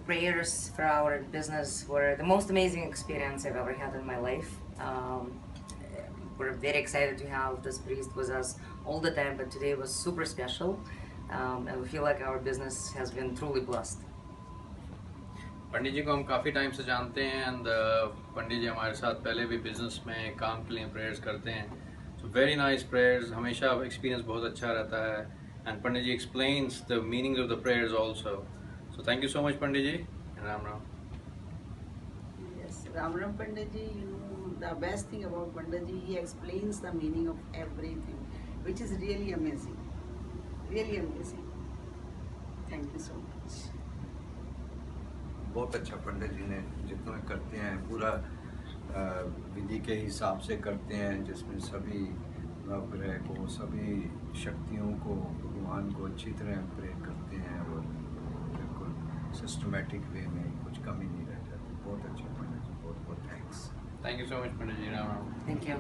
prayers for our business were the most amazing experience I've ever had in my life. We're very excited to have this priest with us all the time, but today was super special, and we feel like our business has been truly blessed. पंडित जी को हम काफ़ी time से जानते हैं and Pandit जी हमारे साथ पहले भी बिजनेस में काम के लिए प्रेयर्स करते हैं. सो वेरी नाइस प्रेयर्स, हमेशा एक्सपीरियंस बहुत अच्छा रहता है and Pandit ji explains the meaning of the prayers also. So thank you so much Pandit ji. Ram Ram. Yes, Ram Ram Pandit ji, you know, the best thing about Pandit ji, he explains the meaning of everything, which is really amazing. Really amazing. Thank you so much. बहुत अच्छा पंडित जी ने जितना करते हैं पूरा विधि के हिसाब से करते हैं, जिसमें सभी नवग्रह को, सभी शक्तियों को, भगवान को अच्छी तरह प्रेयर करते हैं और बिल्कुल सिस्टमेटिक वे में कुछ कमी नहीं रह जाती. बहुत अच्छा पंडित जी, बहुत बहुत thanks. Thank you so much Pandit ji. Ram Ram. Thank you.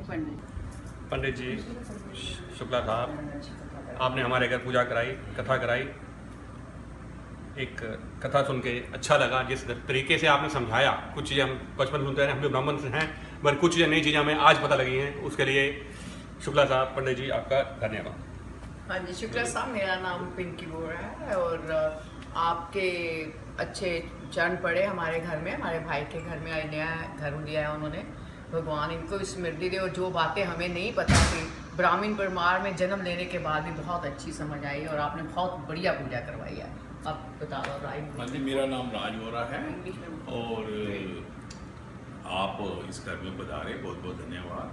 Pandit ji Shukla sahab, आपने हमारे घर पूजा कराई, कथा कराई. एक कथा सुन के अच्छा लगा. जिस तरीके से आपने समझाया, कुछ चीज़ें हम बचपन सुनते हैं, हम भी ब्राह्मण से हैं, मगर कुछ चीज़ें नई चीज़ें हमें आज पता लगी हैं. उसके लिए शुक्ला साहब, पंडित जी आपका धन्यवाद. हाँ जी, शुक्ला साहब, मेरा नाम पिंकी बोरा है और आपके अच्छे चरण पड़े हमारे घर में, हमारे भाई के घर में नया घर लिया है उन्होंने. भगवान इनको स्मृति दे और जो बातें हमें नहीं पता थी, ब्राह्मण परिवार में जन्म लेने के बाद भी बहुत अच्छी समझ आई और आपने बहुत बढ़िया पूजा करवाई है. आप बता दो राय. हाँ जी, मेरा नाम राज बोरा है और आप इस घर में पधारे, बहुत बहुत धन्यवाद.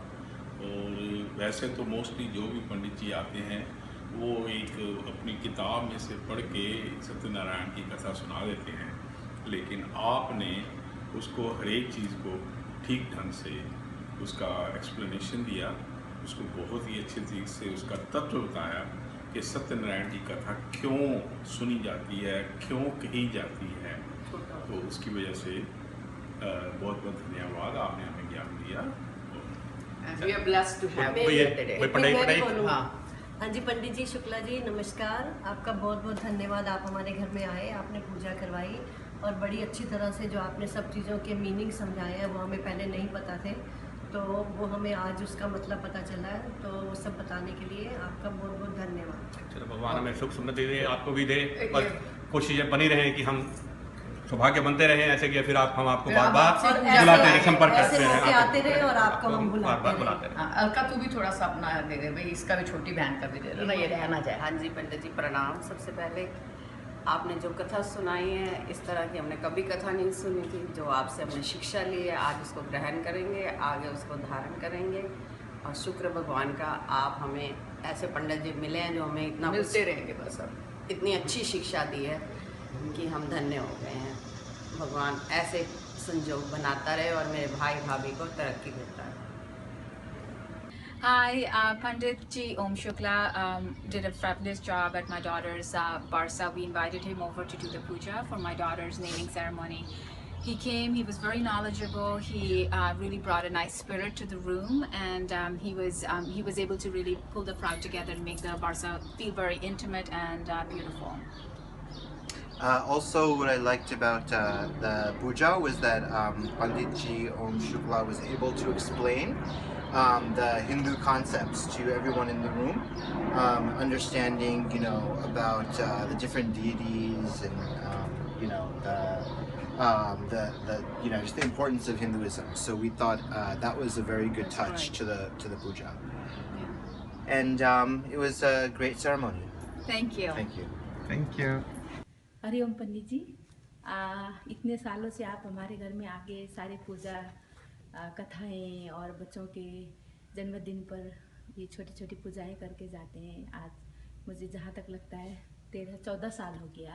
और वैसे तो मोस्टली जो भी पंडित जी आते हैं वो एक अपनी किताब में से पढ़ के सत्यनारायण की कथा सुना देते हैं, लेकिन आपने उसको हर एक चीज़ को ठीक ढंग से उसका एक्सप्लेनेशन दिया, उसको बहुत ही अच्छे तरीके से उसका तत्व बताया कि सत्यनारायण की कथा क्यों सुनी जाती है, क्यों कही जाती है. तो उसकी वजह से बहुत बहुत धन्यवाद, आपने हमें ज्ञान दिया. We are blessed to have you ये today. पढ़ाई. हाँ जी, पंडित जी शुक्ला जी नमस्कार. आपका बहुत बहुत धन्यवाद. आप हमारे घर में आए, आपने पूजा करवाई और बड़ी अच्छी तरह से जो आपने सब चीज़ों के मीनिंग समझाए हैं वो हमें पहले नहीं पता थे, तो वो हमें आज उसका मतलब पता चला है. तो वो सब बताने के लिए आपका बहुत बहुत धन्यवाद. चलो, भगवान हमें सुख समृद्धि दे, आपको भी दे और कुछ चीज़ें बनी रहें कि हम सौभाग्य बनते रहें ऐसे कि फिर आप हम आपको बार बार बुलाते रहे, संपर्क करते ऐसे आते रहे रहें और आपको हम बार बार बुलाते रहे. हाँ, अलका तू भी थोड़ा सा अपना दे दे भाई, इसका भी छोटी बहन का भी दे दे ना, ये रहना जाए. हाँ जी पंडित जी प्रणाम. सबसे पहले आपने जो कथा सुनाई है, इस तरह की हमने कभी कथा नहीं सुनी थी. जो आपसे हमने शिक्षा ली है, आज उसको ग्रहण करेंगे, आगे उसको धारण करेंगे. और शुक्र भगवान का आप हमें ऐसे पंडित जी मिले हैं जो हमें इतना मिलते रहेंगे बस. अब इतनी अच्छी शिक्षा दी है कि हम धन्य हो गए हैं. भगवान ऐसे संजोग बनाता रहे और मेरे भाई भाभी को तरक्की देता रहे. Hi, Pandit Ji Om Shukla did a fabulous job at my daughter's Barsa. We invited him over to do the puja for my daughter's naming ceremony. He came, he was very knowledgeable, he really brought a nice spirit to the room, and he was able to really pull the crowd together and make the Barsa feel very intimate and beautiful. Also, what I liked about the puja was that Pandit Ji Om Shukla was able to explain the Hindu concepts to everyone in the room, understanding, you know, about the different deities and, you know, you know, just the importance of Hinduism. So we thought that was a very good touch to the puja, and it was a great ceremony. Thank you. Thank you. Thank you. Hariom Pandit ji, इतने सालों से आप हमारे घर में आके सारी पूजा कथाएं और बच्चों के जन्मदिन पर ये छोटी छोटी पूजाएं करके जाते हैं. आज मुझे जहाँ तक लगता है 13-14 साल हो गया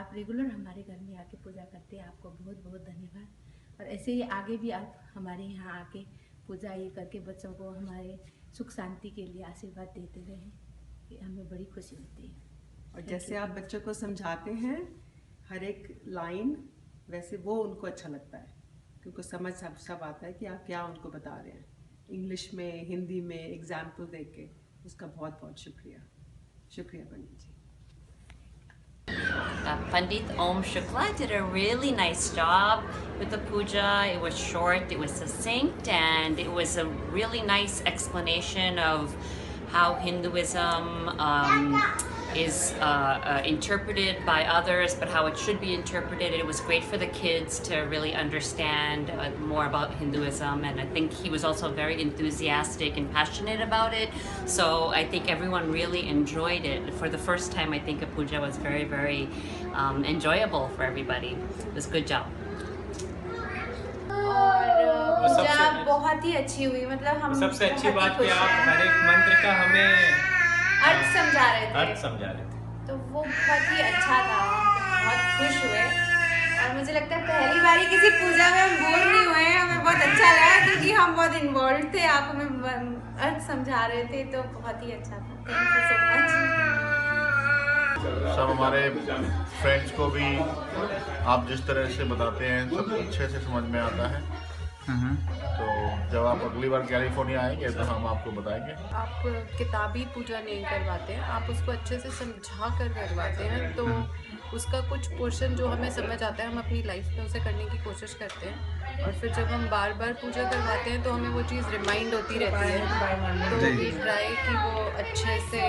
आप रेगुलर हमारे घर में आके पूजा करते हैं. आपको बहुत बहुत धन्यवाद. और ऐसे ही आगे भी आप हमारे यहाँ आके पूजा ये करके बच्चों को हमारे सुख शांति के लिए आशीर्वाद देते रहें, हमें बड़ी खुशी होती है. और जैसे आप बच्चों को समझाते हैं हर एक लाइन, वैसे वो उनको अच्छा लगता है क्योंकि समझ सब आता है कि आप क्या उनको बता रहे हैं. इंग्लिश में, हिंदी में एग्जाम्पल दे के उसका बहुत बहुत शुक्रिया. शुक्रिया पंडित जी. Pandit Om Shukla did a really nice job with the puja. It was short, it was succinct, and it was a really nice explanation of how Hinduism is interpreted by others, but how it should be interpreted. It was great for the kids to really understand more about Hinduism, and I think he was also very enthusiastic and passionate about it. So I think everyone really enjoyed it. For the first time, I think a puja was very, very enjoyable for everybody. It was a good job. और पूजा बहुत ही अच्छी हुई, मतलब हम सबसे अच्छी बात कि आप हर एक मंत्र का हमें अर्थ समझा रहे थे, तो वो बहुत ही अच्छा था, बहुत खुश हुए। और मुझे लगता है पहली बारी किसी पूजा में हम बोर नहीं हुए, हमें बहुत अच्छा लगा क्योंकि हम बहुत इन्वॉल्व थे, आप हमें अर्थ समझा रहे थे, तो बहुत ही अच्छा था। Thank you so much. सब हमारे फ्रेंड्स को भी आप जिस तरह से बताते हैं सब अच्छे से समझ में आता है। तो जब आप अगली बार कैलिफोर्निया आएंगे तो हम आपको बताएंगे। आप किताबी पूजा नहीं करवाते हैं, आप उसको अच्छे से समझा कर करवाते हैं, तो उसका कुछ पोर्शन जो हमें समझ आता है हम अपनी लाइफ में उसे करने की कोशिश करते हैं, और फिर जब हम बार बार पूजा करवाते हैं तो हमें वो चीज़ रिमाइंड होती रहती है, तो वी ट्राई कि वो अच्छे से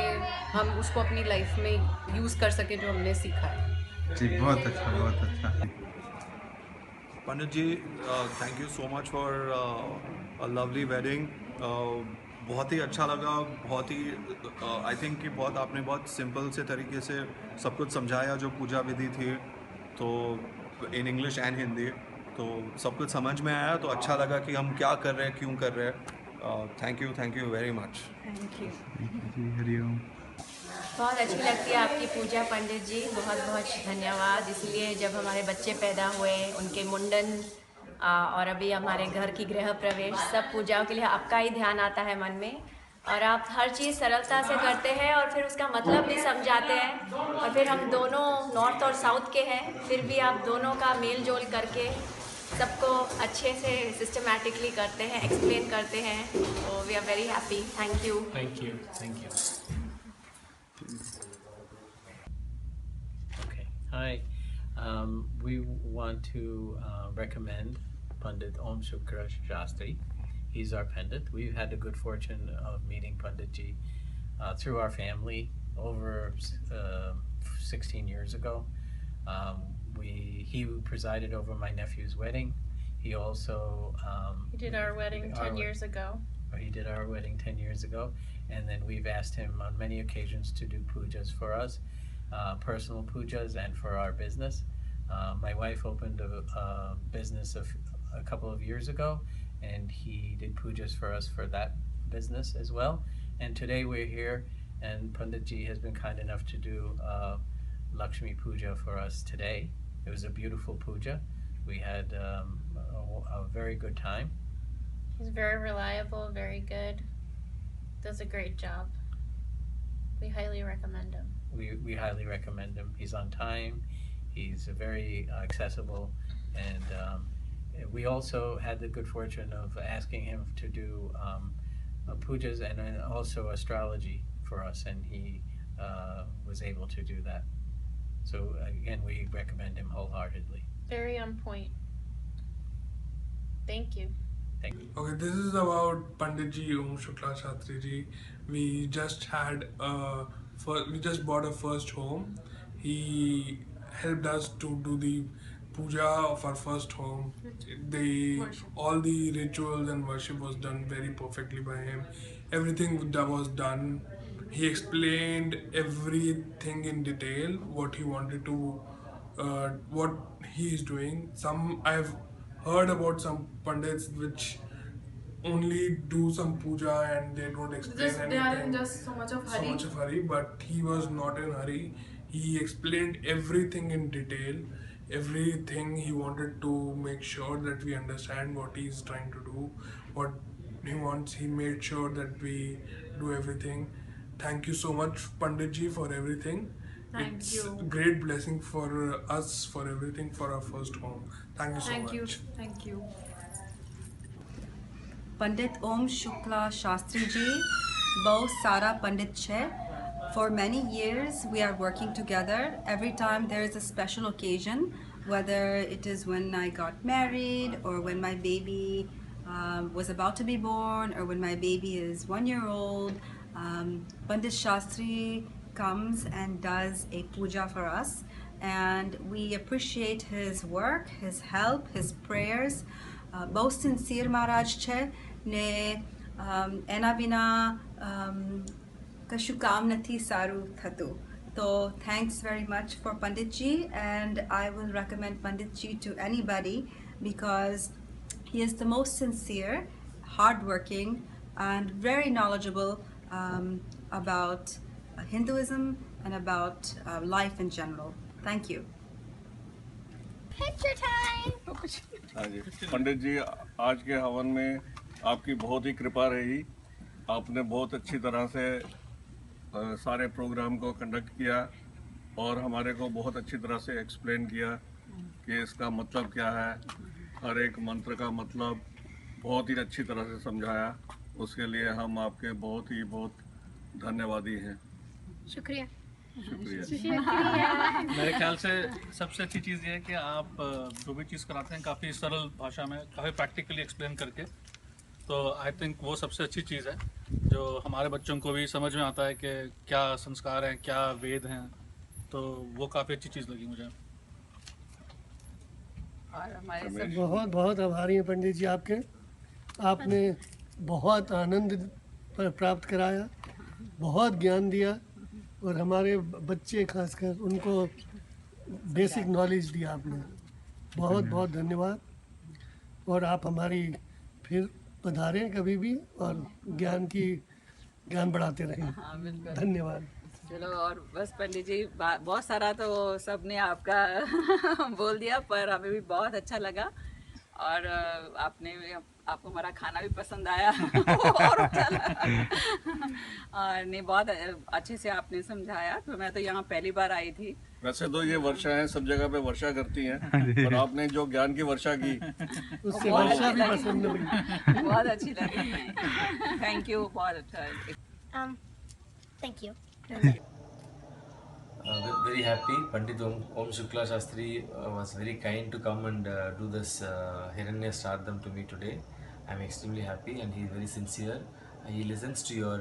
हम उसको अपनी लाइफ में यूज़ कर सकें जो हमने सीखा है। जी बहुत अच्छा, बहुत अच्छा। Pandit ji, thank you so much for a lovely wedding. बहुत ही अच्छा लगा, बहुत ही आई थिंक कि बहुत आपने बहुत सिंपल से तरीके से सब कुछ समझाया जो पूजा विधि थी, तो इन इंग्लिश एंड हिंदी, तो सब कुछ समझ में आया, तो अच्छा लगा कि हम क्या कर रहे हैं, क्यों कर रहे हैं। Thank you very much. Thank you ji, Hariom. बहुत अच्छी लगती है आपकी पूजा पंडित जी, बहुत बहुत धन्यवाद। इसलिए जब हमारे बच्चे पैदा हुए, उनके मुंडन और अभी हमारे घर की गृह प्रवेश, सब पूजाओं के लिए आपका ही ध्यान आता है मन में, और आप हर चीज़ सरलता से करते हैं और फिर उसका मतलब भी समझाते हैं। और फिर हम दोनों नॉर्थ और साउथ के हैं, फिर भी आप दोनों का मेल जोल करके सबको अच्छे से सिस्टमैटिकली करते हैं, एक्सप्लेन करते हैं, तो we are very happy. Thank you. Thank you, thank you. Okay, hi. We want to recommend Pandit Om Shukla Shastri. He's our Pandit. We've had the good fortune of meeting Pandit Ji through our family over 16 years ago. He presided over my nephew's wedding. He also He did our wedding 10 years ago. He did our wedding 10 years ago, and then we've asked him on many occasions to do pujas for us, personal pujas, and for our business. My wife opened a business a couple of years ago, and he did pujas for us for that business as well. And today we're here, and Pandit Ji has been kind enough to do Lakshmi Puja for us today. It was a beautiful puja. We had a very good time. He's very reliable, very good. Does a great job. We highly recommend him. We highly recommend him. He's on time. He's very accessible, and we also had the good fortune of asking him to do pujas and also astrology for us, and he was able to do that. So again, we recommend him wholeheartedly. Very on point. Thank you. Thank you. Okay, this is about Pandit Ji Om Shukla Shastri Ji. We just bought a first home. He helped us to do the puja of our first home. All the rituals and worship was done very perfectly by him. Everything that was done, he explained everything in detail, what he wanted to, what he is doing. I've heard about some pandits which only do some puja and they don't explain anything. They are in just so much of hurry. But he was not in hurry. He explained everything in detail, everything. He wanted to make sure that we understand what he is trying to do, what he wants. He made sure that we do everything. Thank you so much, Pandit Ji, for everything. Thank you. Great blessing for us, for everything, for our first home. Thank you so much. Thank you. पंडित ओम शुक्ला शास्त्री जी बहुत सारा पंडित है, For many years, we are working together. Every time there is a special occasion, whether it is when I got married or when my baby was about to be born or when my baby is 1 year old, Pandit Shastri comes and does a puja for us, and we appreciate his work, his help, his prayers. बहुत sincere Maharaj છે ને એના વિના કશું કામ નથી સારું થતું. So thanks very much for Pandit Ji, and I will recommend Pandit Ji to anybody because he is the most sincere, hardworking, and very knowledgeable about Hinduism and about life in general. Thank you. Picture time. हाँ जी, पंडित जी आज के हवन में आपकी बहुत ही कृपा रही. आपने बहुत अच्छी तरह से सारे प्रोग्राम को कंडक्ट किया और हमारे को बहुत अच्छी तरह से एक्सप्लेन किया कि इसका मतलब क्या है, हर एक मंत्र का मतलब बहुत ही अच्छी तरह से समझाया. उसके लिए हम आपके बहुत धन्यवादी हैं. शुक्रिया. मेरे ख्याल से सबसे अच्छी चीज़ ये है कि आप जो भी चीज़ कराते हैं काफ़ी सरल भाषा में, काफ़ी प्रैक्टिकली एक्सप्लेन करके, तो आई थिंक वो सबसे अच्छी चीज़ है जो हमारे बच्चों को भी समझ में आता है कि क्या संस्कार हैं, क्या वेद हैं, तो वो काफ़ी अच्छी चीज़ लगी मुझे. और हमारे बहुत बहुत आभारी हैं पंडित जी आपके. आपने बहुत आनंद प्राप्त कराया, बहुत ज्ञान दिया और हमारे बच्चे खासकर उनको बेसिक नॉलेज दिया आपने. बहुत बहुत धन्यवाद. और आप हमारी फिर पधारें कभी भी और ज्ञान बढ़ाते रहें. धन्यवाद. चलो, और बस पंडित जी बहुत सारा तो सबने आपका बोल दिया, पर हमें भी बहुत अच्छा लगा और आपको हमारा खाना भी पसंद आया और अच्छा लगा. और नहीं, बहुत अच्छे से आपने समझाया. तो मैं तो यहाँ पहली बार आई थी. वैसे तो ये वर्षा है, सब जगह पे वर्षा करती हैं, पर आपने जो ज्ञान की वर्षा की उससे वर्षा भी पसंद लगी. बहुत अच्छी लगी. Thank you. बहुत अच्छा. Thank you. Very happy. Pandit Om Shukla Shastri was very kind to come and do this Hiranya Shraddham to me today. I'm extremely happy, and he is very sincere. He listens to your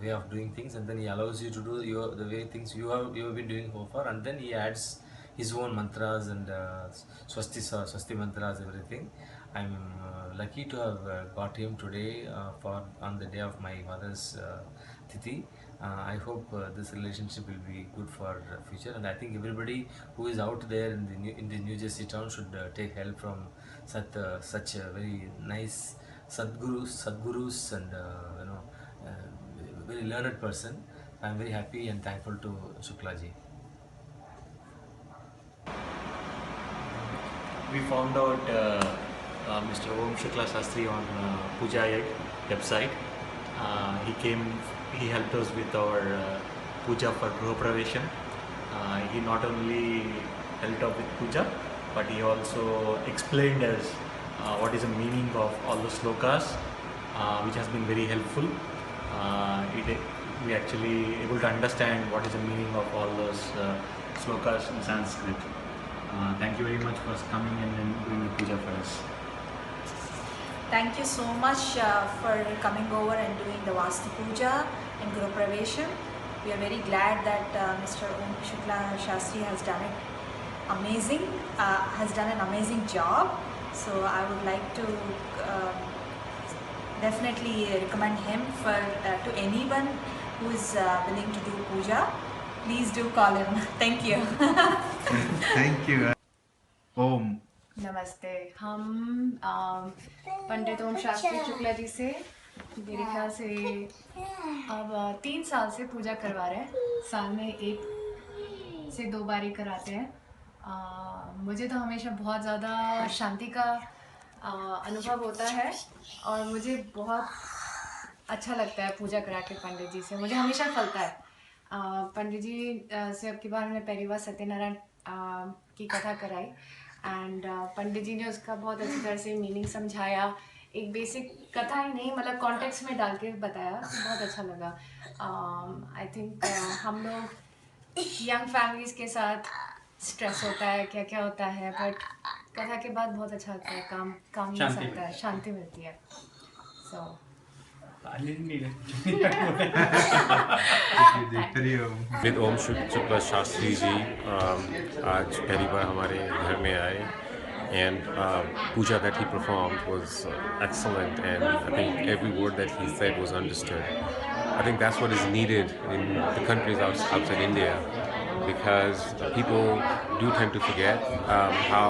way of doing things, and then he allows you to do the way things you have been doing so far, and then he adds his own mantras and swasti mantras, everything. I'm lucky to have got him today on the day of my mother's Tithi. I hope this relationship will be good for future, and I think everybody who is out there in the New Jersey town should take help from such a very nice Sadgurus and very learned person. I'm very happy and thankful to Shukla ji. We found out Mr. Om Shukla Shastri on Puja website. He helped us with our puja for Gruha Pravesham. He not only helped out with puja, but he also explained us what is the meaning of all the slokas, which has been very helpful. We actually able to understand what is the meaning of all those slokas in Sanskrit. Thank you very much for coming and doing the puja for us. Thank you so much for coming over and doing the Vastu Puja and Guru Pravesham. We are very glad that Mr. Om Shukla Shastri has done an amazing job. So I would like to definitely recommend him to anyone who is willing to do puja. Please do call him. Thank you. Thank you. Om. नमस्ते. हम पंडित ओम शास्त्री शुक्ला जी से मेरे ख्याल से अब 3 साल से पूजा करवा रहे हैं. साल में 1 से 2 बार ही कराते हैं. मुझे तो हमेशा बहुत ज़्यादा शांति का अनुभव होता है और मुझे बहुत अच्छा लगता है पूजा करा के पंडित जी से. मुझे हमेशा फलता है. पंडित जी से अब की बार हमने पहली बार सत्यनारायण की कथा कराई एंड पंडित जी ने उसका बहुत अच्छी तरह से मीनिंग समझाया. एक बेसिक कथा ही नहीं, मतलब कॉन्टेक्स्ट में डाल के बताया. बहुत अच्छा लगा. आई थिंक हम लोग यंग फैमिलीज के साथ स्ट्रेस होता है, क्या क्या होता है, बट कथा के बाद बहुत अच्छा होता है, काम मिल सकता है, शांति मिलती है. सो पंडित ओम शुक्ला शास्त्री जी आज पहली बार हमारे घर में आए. And puja that he performed was excellent, and I think every word that he said was understood. I think that's what is needed in the countries outside India, because people do tend to forget how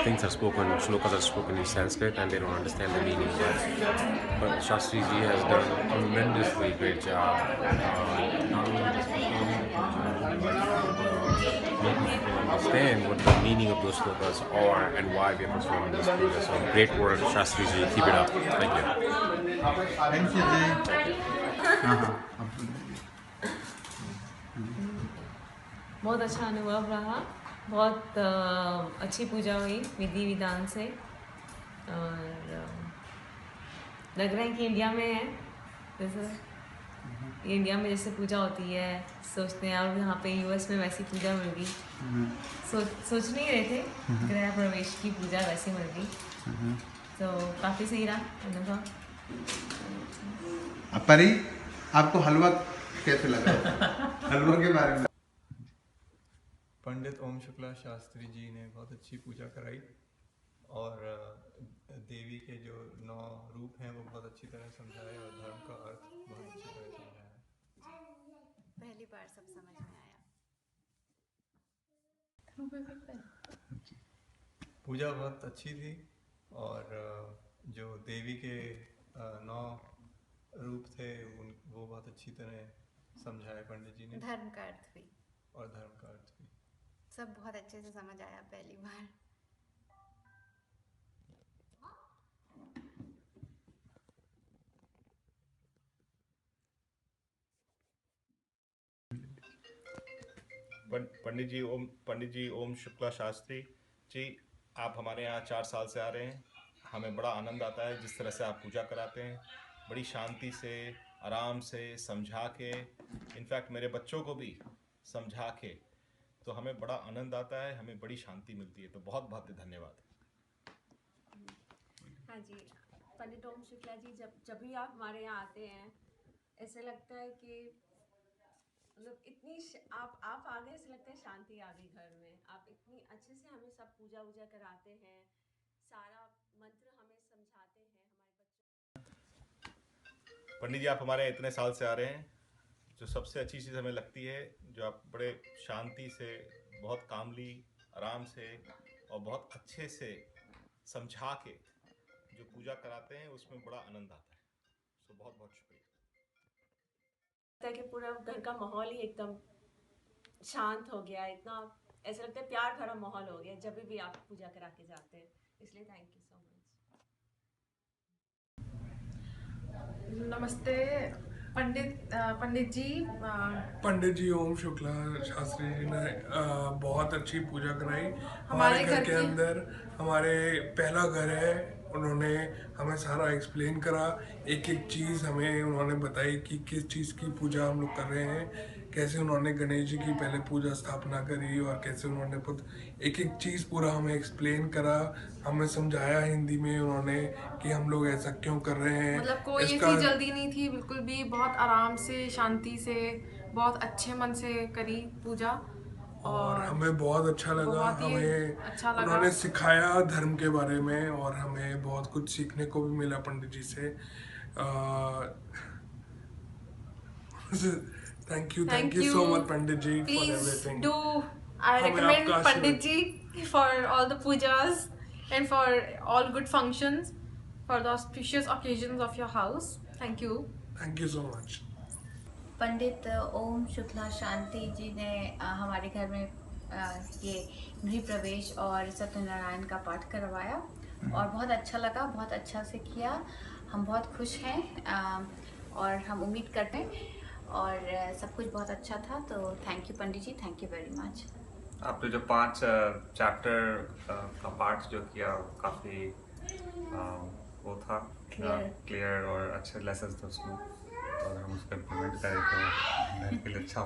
things are spoken, shlokas are spoken in Sanskrit, and they don't understand the meaning. But Shastri ji has done a tremendously great job. Not only just making people understand what the meaning of those shlokas are and why we are performing this puja. So great work, Shastri ji. Keep it up. Thank you. Thank you, Jay. बहुत अच्छा अनुभव रहा. बहुत अच्छी पूजा हुई विधि विधान से, और लग रहा है कि इंडिया में है जैसे इंडिया में जैसे पूजा होती है, सोचते हैं और यहाँ पे यूएस में वैसी पूजा होगी. सोच नहीं रहे थे गृह प्रवेश की पूजा वैसी होगी, तो काफ़ी सही रहा अनुभव. परी, आपको हलवा कैसे लगा? हलवा के बारे में. पंडित ओम शुक्ला शास्त्री जी ने बहुत अच्छी पूजा कराई, और देवी के जो 9 रूप हैं वो बहुत अच्छी तरह समझाए, और धर्म का अर्थ बहुत अच्छी तरह समझाया. पहली बार सब समझ में आया. पूजा बहुत अच्छी थी, और जो देवी के 9 रूप थे वो बहुत अच्छी तरह समझाए पंडित जी ने. धर्म का अर्थ भी, और धर्म का अर्थ भी सब बहुत अच्छे से समझ आया पहली बार. पंडित जी ओम शुक्ला शास्त्री जी, आप हमारे यहाँ 4 साल से आ रहे हैं. हमें बड़ा आनंद आता है जिस तरह से आप पूजा कराते हैं, बड़ी शांति से, आराम से समझा के, इनफैक्ट मेरे बच्चों को भी समझा के, तो हमें बड़ा आनंद आता है, हमें बड़ी शांति मिलती है. तो बहुत बहुत धन्यवाद. हाँ जी, पंडित ओम शुक्ला जी, जब भी आप हमारे यहाँ आते हैं ऐसे लगता है कि मतलब इतनी आप आ गए, ऐसे लगता है शांति आ गई घर में. आप इतनी अच्छे से हमें सब पूजा वूजा कराते हैं, सारा मंत्र हमें समझाते हैं. पंडित जी, आप हमारे यहाँ इतने साल से आ रहे हैं, जो सबसे अच्छी चीज़ हमें लगती है, जो आप बड़े शांति से, बहुत कामली, आराम से और बहुत अच्छे से समझा के जो पूजा कराते हैं, उसमें बड़ा आनंद आता है. तो बहुत बहुत शुक्रिया. कि पूरा घर का माहौल ही एकदम शांत हो गया, इतना ऐसा लगता है प्यार भरा माहौल हो गया जब भी आप पूजा करा के जाते हैं. इसलिए थैंक यू सो मच. नमस्ते पंडित जी. पंडित जी ओम शुक्ला शास्त्री जी ने बहुत अच्छी पूजा कराई. हमारे घर के अंदर हमारे पहला घर है, उन्होंने हमें सारा एक्सप्लेन करा, एक एक चीज़ हमें उन्होंने बताई कि किस चीज़ की पूजा हम लोग कर रहे हैं, कैसे उन्होंने गणेश जी की पहले पूजा स्थापना करी, और कैसे उन्होंने एक एक चीज़ पूरा हमें एक्सप्लेन करा, हमें समझाया हिंदी में उन्होंने कि हम लोग ऐसा क्यों कर रहे हैं. मतलब कोई ऐसी जल्दी नहीं थी, बिल्कुल भी बहुत आराम से, शांति से, बहुत अच्छे मन से करी पूजा, और हमें बहुत अच्छा लगा. हमें अच्छा लगा. उन्होंने सिखाया धर्म के बारे में, और हमें बहुत कुछ सीखने को भी मिला पंडित जी से. Thank you so much Pandit ji for everything. I recommend Pandit ji for all the pujas and for all good functions, for the auspicious occasions of your house. Thank you. Thank you so much. पंडित ओम शुक्ला शांति जी ने हमारे घर में ये गृह प्रवेश और सत्यनारायण का पाठ करवाया, और बहुत अच्छा लगा, बहुत अच्छा से किया. हम बहुत खुश हैं, और हम उम्मीद करते हैं, और सब कुछ बहुत अच्छा था. तो thank you Pandit ji, thank you very much. आपने जो 5 चैप्टर का पाठ जो किया, काफ़ी वो था क्लियर और अच्छे लेसन्स थे उसमें. और हम उसका इम्प्लीमेंट करें तो बहन के लिए अच्छा